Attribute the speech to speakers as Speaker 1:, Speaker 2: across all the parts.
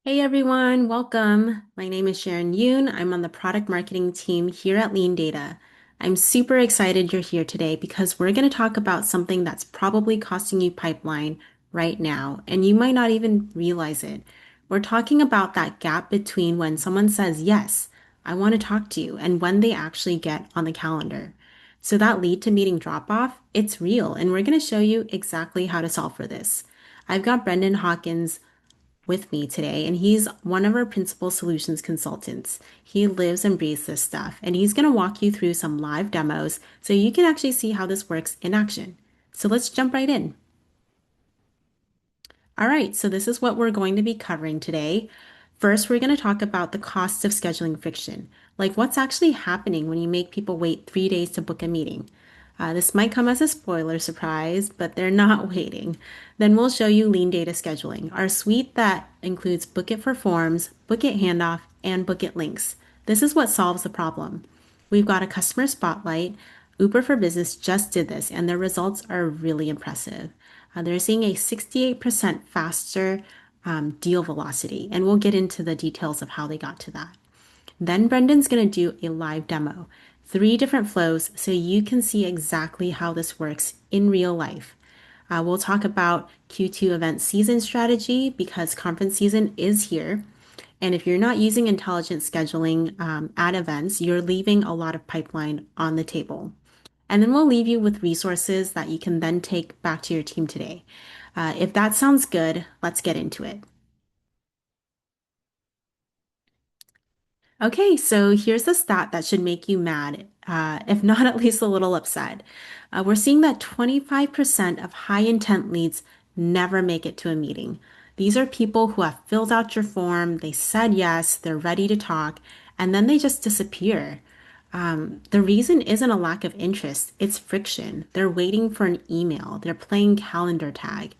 Speaker 1: Hey everyone, welcome. My name is Sharon Yoon. I'm on the product marketing team here at LeanData. I'm super excited you're here today because we're going to talk about something that's probably costing you pipeline right now, and you might not even realize it. We're talking about that gap between when someone says, Yes, I want to talk to you, and when they actually get on the calendar. So that lead to meeting drop off, it's real, and we're going to show you exactly how to solve for this. I've got Brendan Hawkins with me today, and he's one of our principal solutions consultants. He lives and breathes this stuff, and he's going to walk you through some live demos so you can actually see how this works in action. So let's jump right in. All right, so this is what we're going to be covering today. First, we're going to talk about the costs of scheduling friction, like what's actually happening when you make people wait 3 days to book a meeting. This might come as a spoiler surprise, but they're not waiting. Then we'll show you LeanData scheduling, our suite that includes BookIt for Forms, BookIt Handoff, and BookIt Links. This is what solves the problem. We've got a customer spotlight. Uber for Business just did this, and their results are really impressive. They're seeing a 68% faster deal velocity, and we'll get into the details of how they got to that. Then Brendan's going to do a live demo, 3 different flows, so you can see exactly how this works in real life. We'll talk about Q2 event season strategy because conference season is here. And if you're not using intelligent scheduling at events, you're leaving a lot of pipeline on the table. And then we'll leave you with resources that you can then take back to your team today. If that sounds good, let's get into it. Okay, so here's the stat that should make you mad, if not at least a little upset. We're seeing that 25% of high intent leads never make it to a meeting. These are people who have filled out your form, they said yes, they're ready to talk, and then they just disappear. The reason isn't a lack of interest, it's friction. They're waiting for an email, they're playing calendar tag.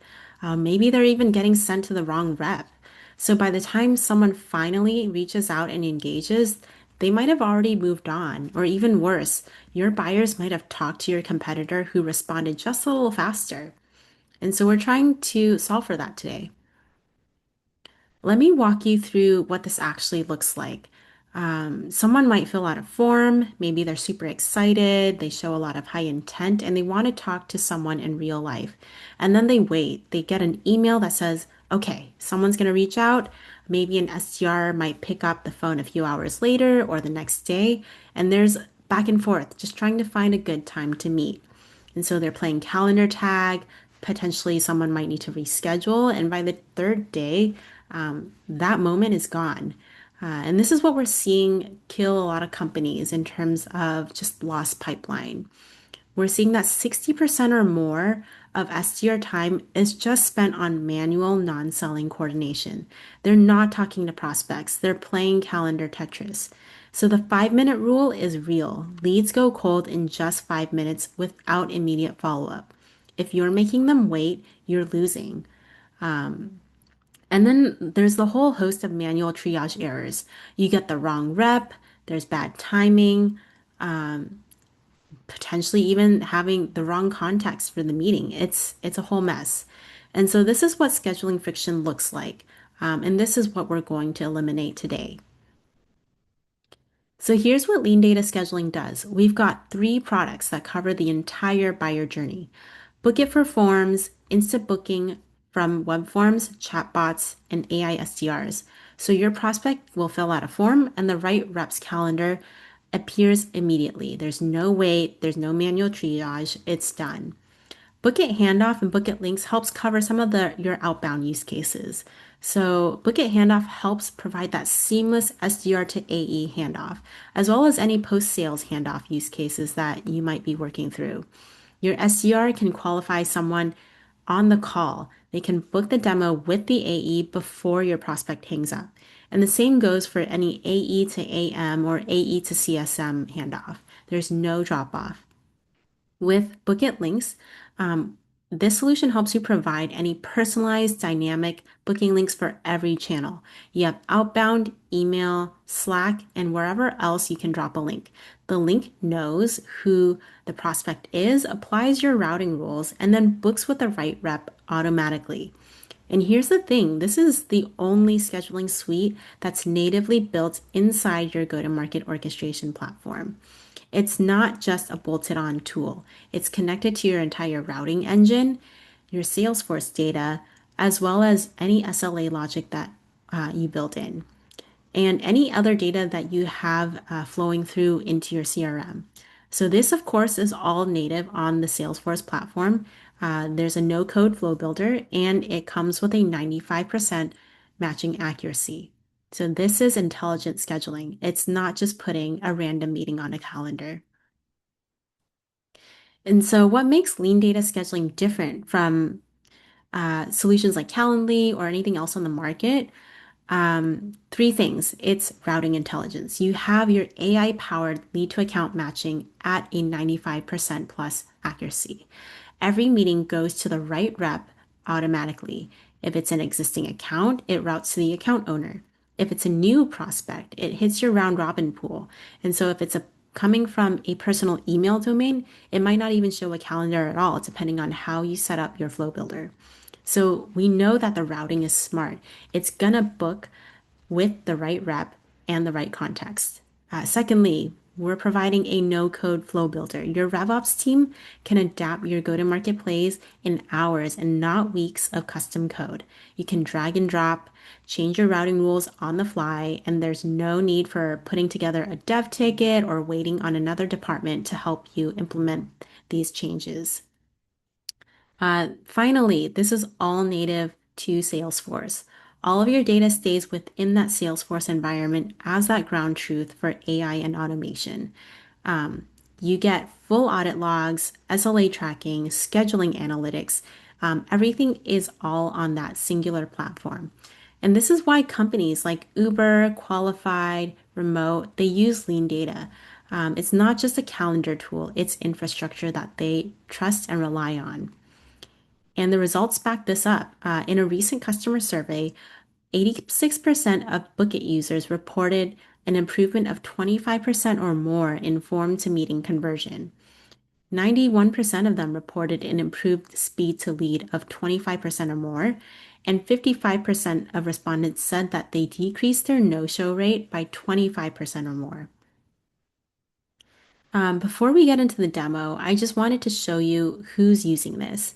Speaker 1: Maybe they're even getting sent to the wrong rep. So by the time someone finally reaches out and engages, they might have already moved on, or even worse, your buyers might have talked to your competitor who responded just a little faster. And so we're trying to solve for that today. Let me walk you through what this actually looks like. Someone might fill out a form, maybe they're super excited, they show a lot of high intent, and they want to talk to someone in real life. And then they wait, they get an email that says, okay, someone's going to reach out. Maybe an SDR might pick up the phone a few hours later or the next day, and there's back and forth, just trying to find a good time to meet. And so they're playing calendar tag. Potentially, someone might need to reschedule. And by the third day, that moment is gone. And this is what we're seeing kill a lot of companies in terms of just lost pipeline. We're seeing that 60% or more of SDR time is just spent on manual non-selling coordination. They're not talking to prospects, they're playing calendar Tetris. So the 5 minute rule is real. Leads go cold in just 5 minutes without immediate follow-up. If you're making them wait, you're losing. And then there's the whole host of manual triage errors. You get the wrong rep, there's bad timing, potentially even having the wrong context for the meeting. It's a whole mess. And so this is what scheduling friction looks like. And this is what we're going to eliminate today. So here's what LeanData scheduling does. We've got 3 products that cover the entire buyer journey. BookIt for Forms, instant booking from web forms, chatbots, and AI SDRs. So your prospect will fill out a form and the right rep's calendar appears immediately. There's no wait, there's no manual triage, it's done. BookIt Handoff and BookIt Links helps cover some of your outbound use cases. So BookIt Handoff helps provide that seamless SDR to AE handoff, as well as any post-sales handoff use cases that you might be working through. Your SDR can qualify someone on the call. They can book the demo with the AE before your prospect hangs up. And the same goes for any AE to AM or AE to CSM handoff. There's no drop off. With BookIt Links, this solution helps you provide any personalized dynamic booking links for every channel. You have outbound, email, Slack, and wherever else you can drop a link. The link knows who the prospect is, applies your routing rules, and then books with the right rep automatically. And here's the thing, this is the only scheduling suite that's natively built inside your go-to-market orchestration platform. It's not just a bolted on tool. It's connected to your entire routing engine, your Salesforce data, as well as any SLA logic that you built in, and any other data that you have flowing through into your CRM. So this, of course, is all native on the Salesforce platform. There's a no-code flow builder, and it comes with a 95% matching accuracy. So this is intelligent scheduling. It's not just putting a random meeting on a calendar. And so what makes LeanData scheduling different from solutions like Calendly or anything else on the market? Three things. It's routing intelligence. You have your AI powered lead to account matching at a 95% plus accuracy. Every meeting goes to the right rep automatically. If it's an existing account, it routes to the account owner. If it's a new prospect, it hits your round robin pool. And so if it's coming from a personal email domain, it might not even show a calendar at all, depending on how you set up your flow builder. So we know that the routing is smart. It's gonna book with the right rep and the right context. Secondly, we're providing a no-code flow builder. Your RevOps team can adapt your go-to-market plays in hours and not weeks of custom code. You can drag and drop, change your routing rules on the fly, and there's no need for putting together a dev ticket or waiting on another department to help you implement these changes. Finally, this is all native to Salesforce. All of your data stays within that Salesforce environment as that ground truth for AI and automation. Um, you get full audit logs, SLA tracking, scheduling analytics. Everything is all on that singular platform. And this is why companies like Uber, Qualified, Remote, they use LeanData. It's not just a calendar tool, it's infrastructure that they trust and rely on. And the results back this up. In a recent customer survey, 86% of BookIt users reported an improvement of 25% or more in form to meeting conversion. 91% of them reported an improved speed to lead of 25% or more, and 55% of respondents said that they decreased their no-show rate by 25% or more. Before we get into the demo, I just wanted to show you who's using this.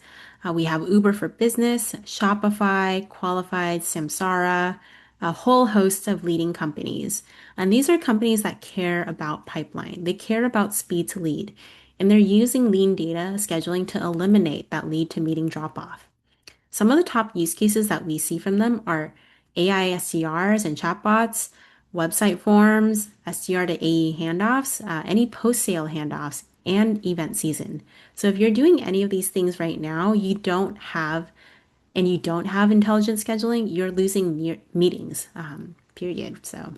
Speaker 1: We have Uber for Business, Shopify, Qualified, Samsara, a whole host of leading companies. And these are companies that care about pipeline. They care about speed to lead. And they're using LeanData scheduling to eliminate that lead to meeting drop off. Some of the top use cases that we see from them are AI SDRs and chatbots, website forms, SDR-to-AE handoffs, any post-sale handoffs, and event season. So if you're doing any of these things right now, you don't have intelligent scheduling, you're losing meetings, period. So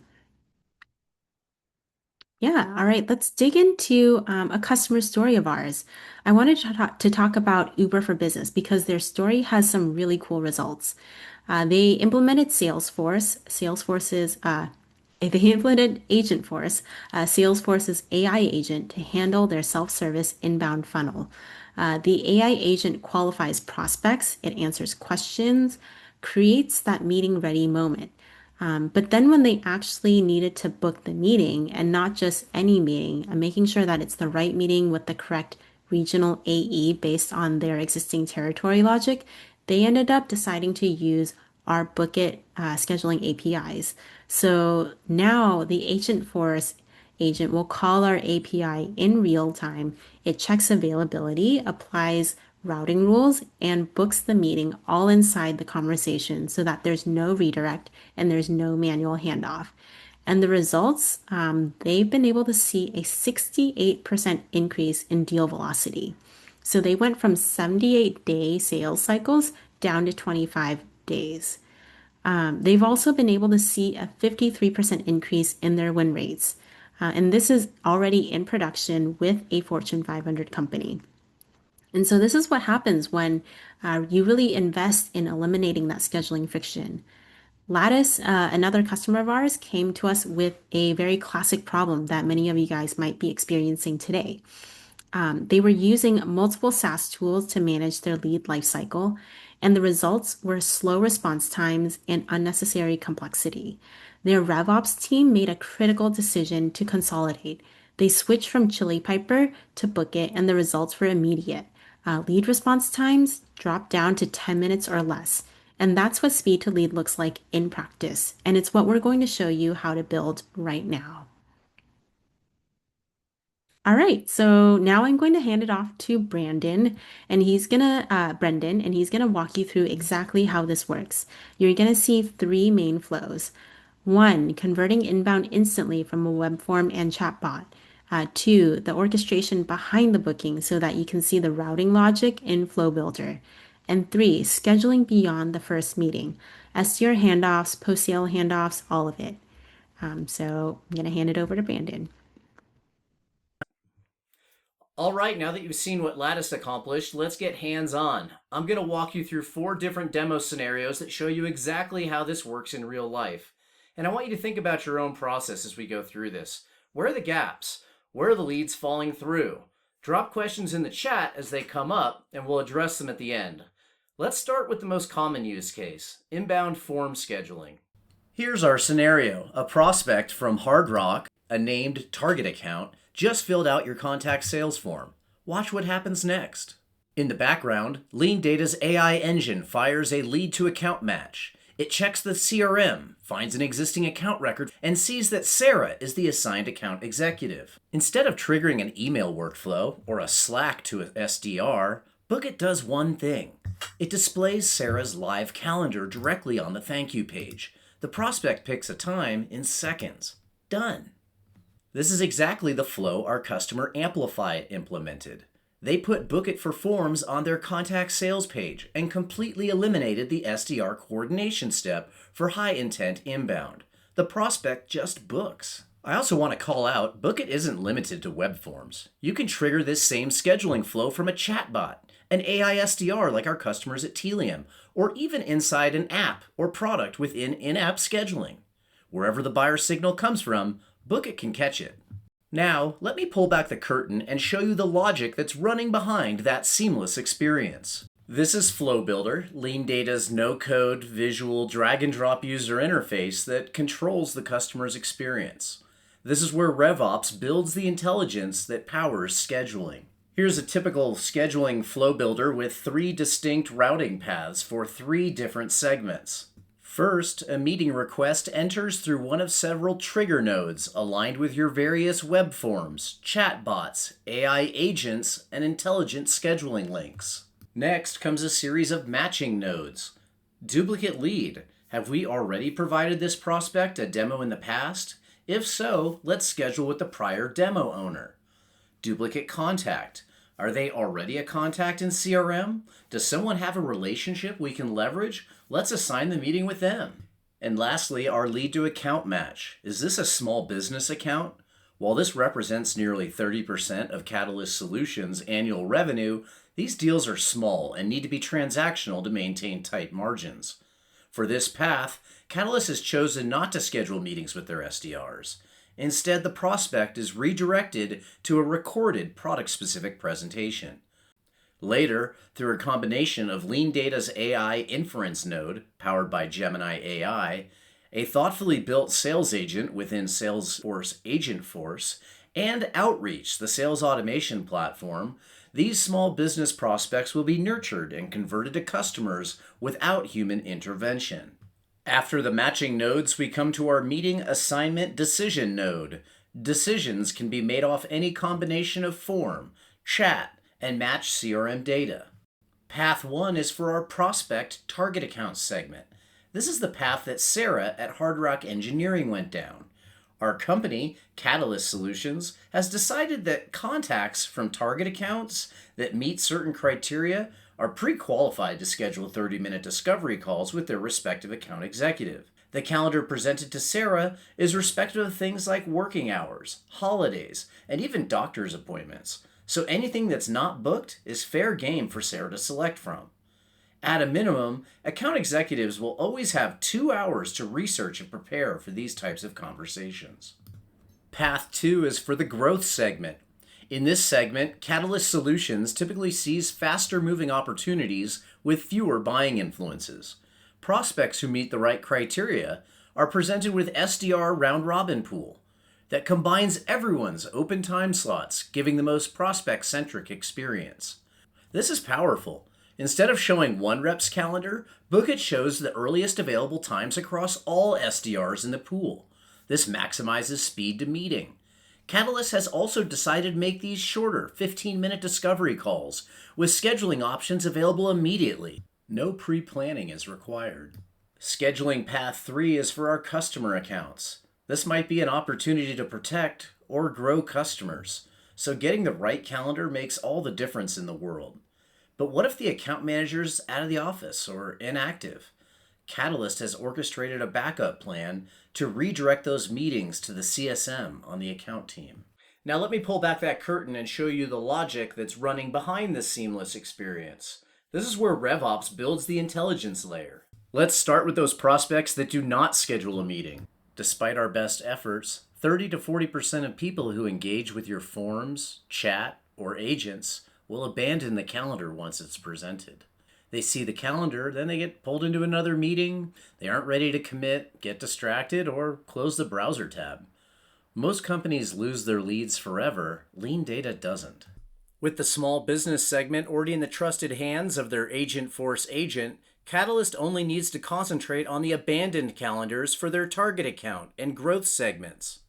Speaker 1: yeah, all right, let's dig into a customer story of ours. I wanted to talk about Uber for Business because their story has some really cool results. They implemented Salesforce. They implemented Agentforce, Salesforce's AI agent, to handle their self-service inbound funnel. The AI agent qualifies prospects, it answers questions, creates that meeting ready moment. But then when they actually needed to book the meeting and not just any meeting, making sure that it's the right meeting with the correct regional AE based on their existing territory logic, they ended up deciding to use our BookIt scheduling APIs. So now the Agentforce agent will call our API in real time. It checks availability, applies routing rules, and books the meeting all inside the conversation so that there's no redirect and there's no manual handoff. And the results, they've been able to see a 68% increase in deal velocity. So they went from 78-day sales cycles down to 25 days. They've also been able to see a 53% increase in their win rates. And this is already in production with a Fortune 500 company. And so this is what happens when you really invest in eliminating that scheduling friction. Lattice, another customer of ours, came to us with a very classic problem that many of you guys might be experiencing today. They were using multiple SaaS tools to manage their lead lifecycle, And the results were slow response times and unnecessary complexity. Their RevOps team made a critical decision to consolidate. They switched from Chili Piper to BookIt, and the results were immediate. Lead response times dropped down to 10 minutes or less. And that's what speed to lead looks like in practice. And it's what we're going to show you how to build right now. All right, so now I'm going to hand it off to Brendan, and he's gonna walk you through exactly how this works. You're gonna see three main flows. One, converting inbound instantly from a web form and chatbot. Two, the orchestration behind the booking so that you can see the routing logic in Flow Builder. And three, scheduling beyond the first meeting. SDR handoffs, post-sale handoffs, all of it. So I'm gonna hand it over to Brandon.
Speaker 2: All right, now that you've seen what Lattice accomplished, let's get hands-on. I'm going to walk you through 4 different demo scenarios that show you exactly how this works in real life. And I want you to think about your own process as we go through this. Where are the gaps? Where are the leads falling through? Drop questions in the chat as they come up, and we'll address them at the end. Let's start with the most common use case, inbound form scheduling. Here's our scenario. A prospect from Hard Rock, a named target account, just filled out your contact sales form. Watch what happens next. In the background, LeanData's AI engine fires a lead to account match. It checks the CRM, finds an existing account record, and sees that Sarah is the assigned account executive. Instead of triggering an email workflow or a Slack to an SDR, BookIt does one thing. It displays Sarah's live calendar directly on the thank you page. The prospect picks a time in seconds. Done. This is exactly the flow our customer Amplify implemented. They put BookIt for Forms on their contact sales page and completely eliminated the SDR coordination step for high-intent inbound. The prospect just books. I also want to call out, BookIt isn't limited to web forms. You can trigger this same scheduling flow from a chatbot, an AI SDR like our customers at Telium, or even inside an app or product within in-app scheduling. Wherever the buyer signal comes from, BookIt can catch it. Now, let me pull back the curtain and show you the logic that's running behind that seamless experience. This is Flow Builder, LeanData's no-code, visual, drag-and-drop user interface that controls the customer's experience. This is where RevOps builds the intelligence that powers scheduling. Here's a typical scheduling Flow Builder with 3 distinct routing paths for 3 different segments. First, a meeting request enters through one of several trigger nodes aligned with your various web forms, chatbots, AI agents, and intelligent scheduling links. Next comes a series of matching nodes. Duplicate lead. Have we already provided this prospect a demo in the past? If so, let's schedule with the prior demo owner. Duplicate contact. Are they already a contact in CRM? Does someone have a relationship we can leverage? Let's assign the meeting with them. And lastly, our lead to account match. Is this a small business account? While this represents nearly 30% of Catalyst Solutions' annual revenue, these deals are small and need to be transactional to maintain tight margins. For this path, Catalyst has chosen not to schedule meetings with their SDRs. Instead, the prospect is redirected to a recorded product-specific presentation. Later, through a combination of LeanData's AI inference node, powered by Gemini AI, a thoughtfully built sales agent within Salesforce Agentforce, and Outreach, the sales automation platform, these small business prospects will be nurtured and converted to customers without human intervention. After the matching nodes, we come to our meeting assignment decision node. Decisions can be made off any combination of form, chat, and match CRM data. Path 1 is for our prospect target account segment. This is the path that Sarah at Hard Rock Engineering went down. Our company, Catalyst Solutions, has decided that contacts from target accounts that meet certain criteria are pre-qualified to schedule 30-minute discovery calls with their respective account executive. The calendar presented to Sarah is respective of things like working hours, holidays, and even doctor's appointments. So anything that's not booked is fair game for Sarah to select from. At a minimum, account executives will always have 2 hours to research and prepare for these types of conversations. Path 2 is for the growth segment. In this segment, Catalyst Solutions typically sees faster moving opportunities with fewer buying influences. Prospects who meet the right criteria are presented with SDR round robin pool that combines everyone's open time slots, giving the most prospect-centric experience. This is powerful. Instead of showing one rep's calendar, BookIt shows the earliest available times across all SDRs in the pool. This maximizes speed to meeting. Catalyst has also decided to make these shorter 15-minute discovery calls with scheduling options available immediately. No pre-planning is required. Scheduling path 3 is for our customer accounts. This might be an opportunity to protect or grow customers, so getting the right calendar makes all the difference in the world. But what if the account manager's out of the office or inactive? Catalyst has orchestrated a backup plan to redirect those meetings to the CSM on the account team. Now let me pull back that curtain and show you the logic that's running behind this seamless experience. This is where RevOps builds the intelligence layer. Let's start with those prospects that do not schedule a meeting. Despite our best efforts, 30 to 40% of people who engage with your forms, chat, or agents will abandon the calendar once it's presented. They see the calendar, then they get pulled into another meeting, they aren't ready to commit, get distracted, or close the browser tab. Most companies lose their leads forever. LeanData doesn't. With the small business segment already in the trusted hands of their agent force agent, Catalyst only needs to concentrate on the abandoned calendars for their target account and growth segments.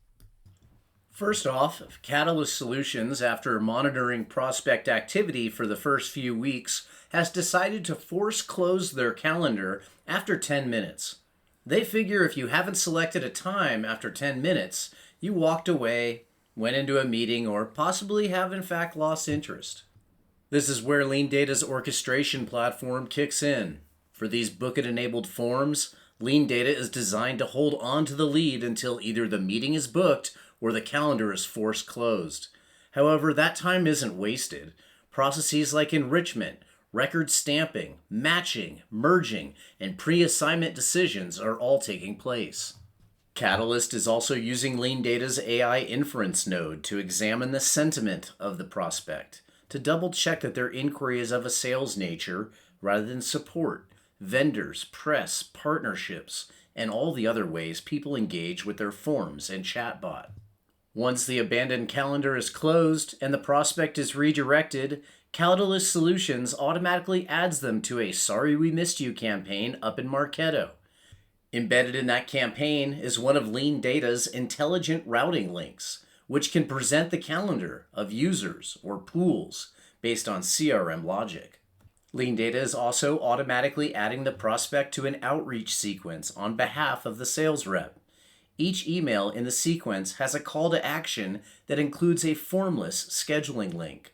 Speaker 2: First off, Catalyst Solutions, after monitoring prospect activity for the first few weeks, has decided to force close their calendar after 10 minutes. They figure if you haven't selected a time after 10 minutes, you walked away, went into a meeting, or possibly have in fact lost interest. This is where LeanData's orchestration platform kicks in. For these BookIt-enabled forms, LeanData is designed to hold on to the lead until either the meeting is booked or the calendar is forced closed. However, that time isn't wasted. Processes like enrichment, record stamping, matching, merging, and pre-assignment decisions are all taking place. Catalyst is also using LeanData's AI inference node to examine the sentiment of the prospect, to double-check that their inquiry is of a sales nature rather than support, vendors, press, partnerships, and all the other ways people engage with their forms and chatbot. Once the abandoned calendar is closed and the prospect is redirected, Catalyst Solutions automatically adds them to a Sorry We Missed You campaign up in Marketo. Embedded in that campaign is one of LeanData's intelligent routing links, which can present the calendar of users or pools based on CRM logic. LeanData is also automatically adding the prospect to an outreach sequence on behalf of the sales rep. Each email in the sequence has a call to action that includes a formless scheduling link,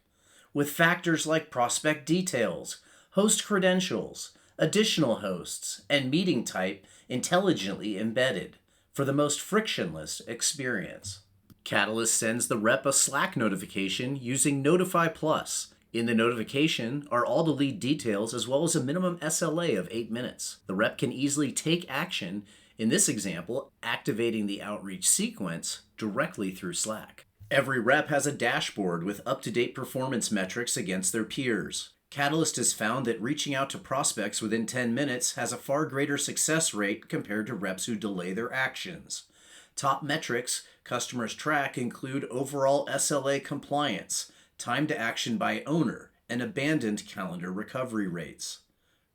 Speaker 2: with factors like prospect details, host credentials, additional hosts, and meeting type intelligently embedded for the most frictionless experience. Catalyst sends the rep a Slack notification using Notify Plus. In the notification are all the lead details as well as a minimum SLA of 8 minutes. The rep can easily take action, in this example, activating the outreach sequence directly through Slack. Every rep has a dashboard with up-to-date performance metrics against their peers. Catalyst has found that reaching out to prospects within 10 minutes has a far greater success rate compared to reps who delay their actions. Top metrics customers track include overall SLA compliance, time to action by owner, and abandoned calendar recovery rates.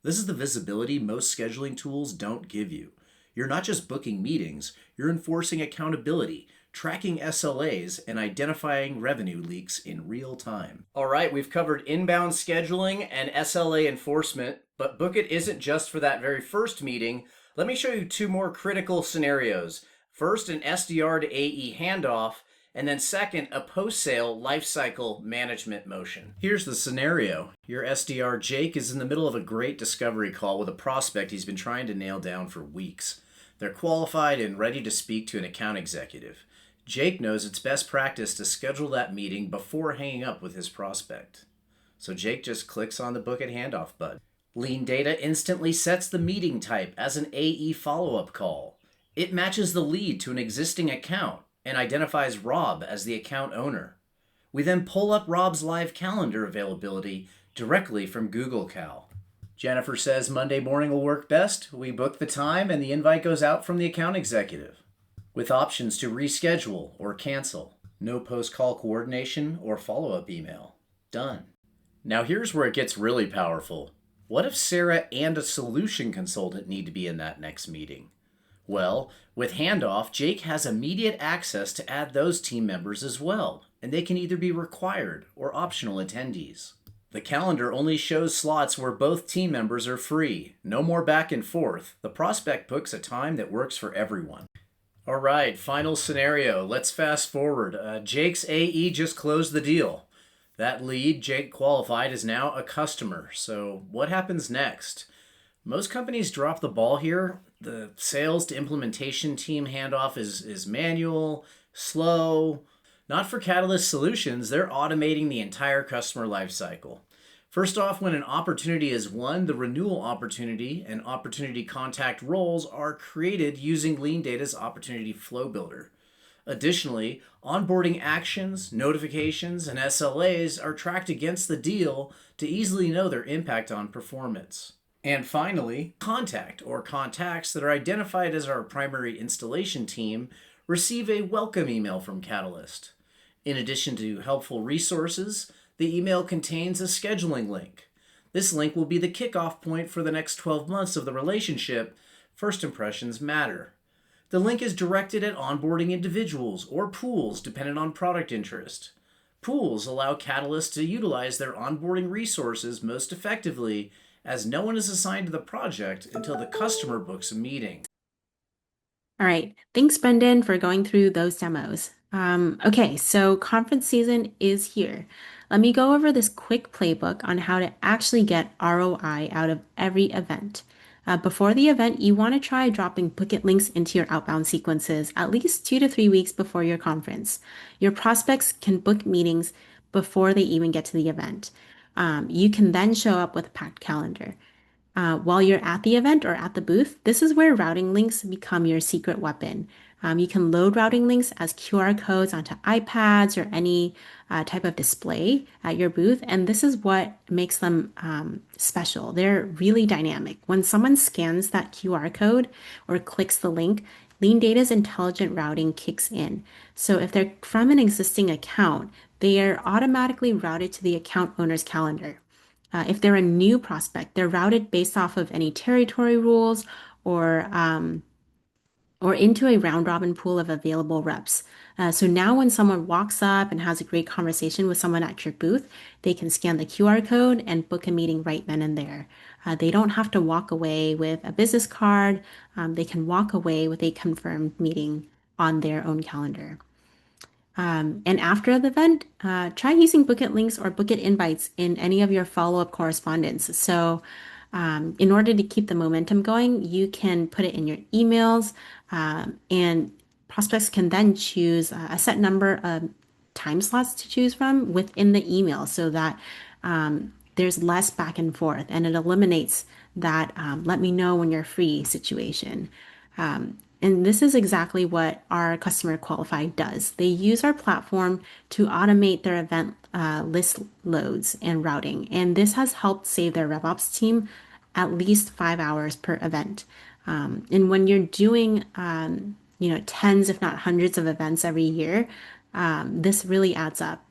Speaker 2: This is the visibility most scheduling tools don't give you. You're not just booking meetings, you're enforcing accountability, tracking SLAs, and identifying revenue leaks in real time. All right, we've covered inbound scheduling and SLA enforcement, but BookIt isn't just for that very first meeting. Let me show you two more critical scenarios. First, an SDR-to-AE handoff, and then second, a post-sale lifecycle management motion. Here's the scenario. Your SDR, Jake, is in the middle of a great discovery call with a prospect he's been trying to nail down for weeks. They're qualified and ready to speak to an account executive. Jake knows it's best practice to schedule that meeting before hanging up with his prospect. So Jake just clicks on the BookIt Handoff button. LeanData instantly sets the meeting type as an AE follow-up call. It matches the lead to an existing account and identifies Rob as the account owner. We then pull up Rob's live calendar availability directly from Google Cal. Jennifer says Monday morning will work best. We book the time and the invite goes out from the account executive with options to reschedule or cancel. No post call coordination or follow up email. Done. Now, here's where it gets really powerful. What if Sarah and a solution consultant need to be in that next meeting? Well, with Handoff, Jake has immediate access to add those team members as well, and they can either be required or optional attendees. The calendar only shows slots where both team members are free. No more back and forth. The prospect books a time that works for everyone. All right, final scenario. Let's fast forward. Jake's AE just closed the deal. That lead Jake qualified is now a customer. So, what happens next? Most companies drop the ball here. The sales to implementation team handoff is manual, slow. Not for Catalyst Solutions, they're automating the entire customer lifecycle. First off, when an opportunity is won, the renewal opportunity and opportunity contact roles are created using LeanData's Opportunity Flow Builder. Additionally, onboarding actions, notifications, and SLAs are tracked against the deal to easily know their impact on performance. And finally, contact or contacts that are identified as our primary installation team receive a welcome email from Catalyst. In addition to helpful resources, the email contains a scheduling link. This link will be the kickoff point for the next 12 months of the relationship. First impressions matter. The link is directed at onboarding individuals or pools dependent on product interest. Pools allow Catalyst to utilize their onboarding resources most effectively, as no one is assigned to the project until the customer books a meeting.
Speaker 1: All right. Thanks, Brendan, for going through those demos. Okay, so conference season is here. Let me go over this quick playbook on how to actually get ROI out of every event. Before the event, you want to try dropping BookIt links into your outbound sequences at least 2 to 3 weeks before your conference. Your prospects can book meetings before they even get to the event. You can then show up with a packed calendar. While you're at the event or at the booth, this is where routing links become your secret weapon. You can load routing links as QR codes onto iPads or any type of display at your booth, and this is what makes them special. They're really dynamic. When someone scans that QR code or clicks the link, LeanData's intelligent routing kicks in. So if they're from an existing account, they are automatically routed to the account owner's calendar. If they're a new prospect, they're routed based off of any territory rules or or into a round robin pool of available reps. So now when someone walks up and has a great conversation with someone at your booth, they can scan the QR code and book a meeting right then and there. They don't have to walk away with a business card. They can walk away with a confirmed meeting on their own calendar. And after the event, try using BookIt links or BookIt invites in any of your follow-up correspondence. So, in order to keep the momentum going, you can put it in your emails, and prospects can then choose a set number of time slots to choose from within the email so that there's less back and forth and it eliminates that let me know when you're free situation. And this is exactly what our customer qualified does. They use our platform to automate their event list loads and routing. And this has helped save their RevOps team at least 5 hours per event. And when you're doing, tens, if not hundreds of events every year, this really adds up.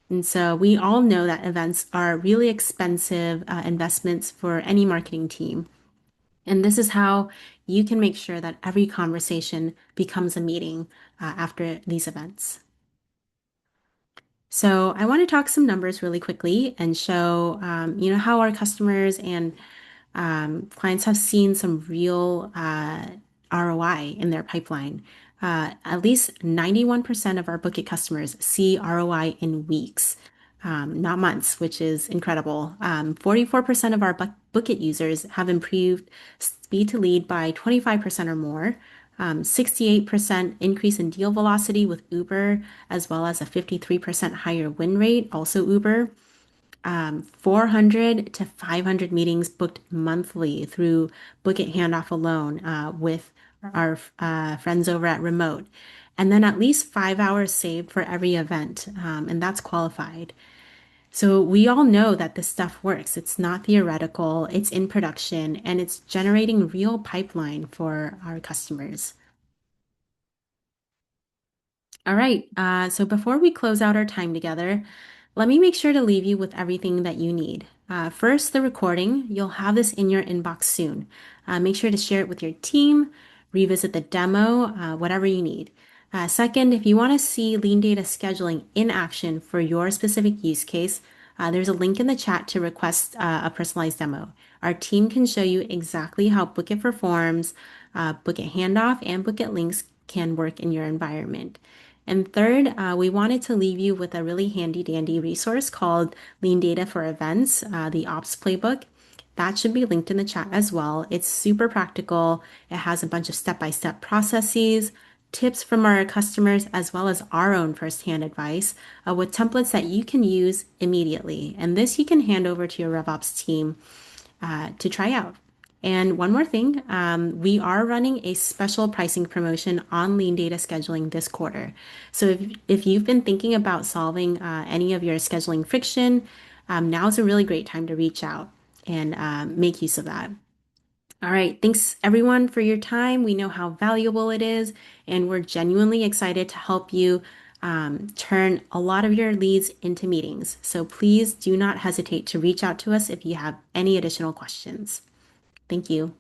Speaker 1: And so we all know that events are really expensive investments for any marketing team. And this is how you can make sure that every conversation becomes a meeting after these events. So I want to talk some numbers really quickly and show, how our customers and clients have seen some real ROI in their pipeline. At least 91% of our BookIt customers see ROI in weeks, not months, which is incredible. 44% of our BookIt users have improved speed to lead by 25% or more. 68% increase in deal velocity with Uber, as well as a 53% higher win rate, also Uber. 400 to 500 meetings booked monthly through BookIt Handoff alone with our friends over at Remote. And then at least 5 hours saved for every event, and that's qualified. So we all know that this stuff works. It's not theoretical, it's in production, and it's generating real pipeline for our customers. All right. So before we close out our time together, let me make sure to leave you with everything that you need. First, the recording. You'll have this in your inbox soon. Make sure to share it with your team, revisit the demo, whatever you need. Second, if you want to see Lean Data scheduling in action for your specific use case, there's a link in the chat to request a personalized demo. Our team can show you exactly how BookIt performs, BookIt Handoff, and BookIt Links can work in your environment. And third, we wanted to leave you with a really handy dandy resource called LeanData for Events, the Ops Playbook. That should be linked in the chat as well. It's super practical. It has a bunch of step-by-step processes, tips from our customers, as well as our own firsthand advice with templates that you can use immediately. And this you can hand over to your RevOps team to try out. And one more thing, we are running a special pricing promotion on Lean Data scheduling this quarter. So if you've been thinking about solving any of your scheduling friction, now is a really great time to reach out and make use of that. All right, thanks everyone for your time. We know how valuable it is, and we're genuinely excited to help you turn a lot of your leads into meetings. So please do not hesitate to reach out to us if you have any additional questions. Thank you.